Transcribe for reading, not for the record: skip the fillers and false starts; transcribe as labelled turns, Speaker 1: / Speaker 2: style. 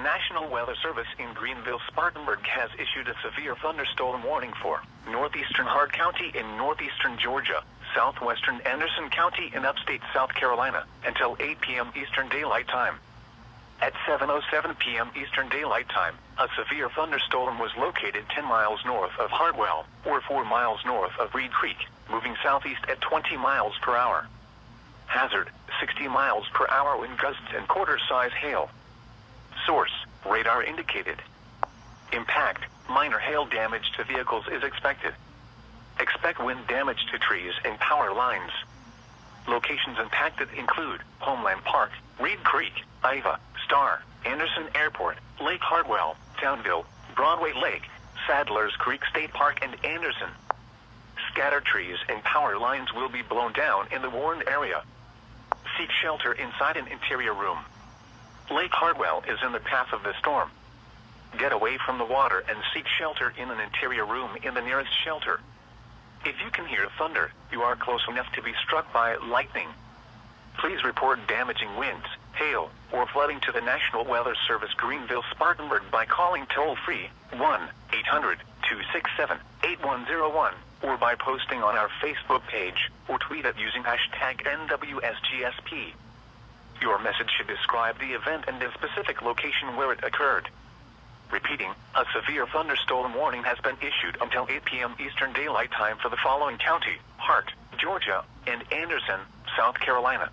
Speaker 1: National Weather Service in Greenville-Spartanburg has issued a severe thunderstorm warning for northeastern Hart County in northeastern Georgia, southwestern Anderson County in upstate South Carolina, until 8 p.m. Eastern Daylight Time. At 7:07 p.m. Eastern Daylight Time, a severe thunderstorm was located 10 miles north of Hartwell, or 4 miles north of Reed Creek, moving southeast at 20 miles per hour. Hazard, 60 miles per hour wind gusts and quarter-size hail. Source, radar indicated. Impact, minor hail damage to vehicles is expected. Expect wind damage to trees and power lines. Locations impacted include Homeland Park, Reed Creek, Iva, Star, Anderson Airport, Lake Hartwell, Townville, Broadway Lake, Sadlers Creek State Park and Anderson. Scattered trees and power lines will be blown down in the warned area. Seek shelter inside an interior room. Lake Hartwell is in the path of the storm. Get away from the water and seek shelter in an interior room in the nearest shelter. If you can hear thunder, you are close enough to be struck by lightning. Please report damaging winds, hail, or flooding to the National Weather Service Greenville-Spartanburg by calling toll-free 1-800-267-8101 or by posting on our Facebook page or tweet it using hashtag NWSGSP. Your message should describe the event and the specific location where it occurred. Repeating, a severe thunderstorm warning has been issued until 8 p.m. Eastern Daylight Time for the following county: Hart, Georgia, and Anderson, South Carolina.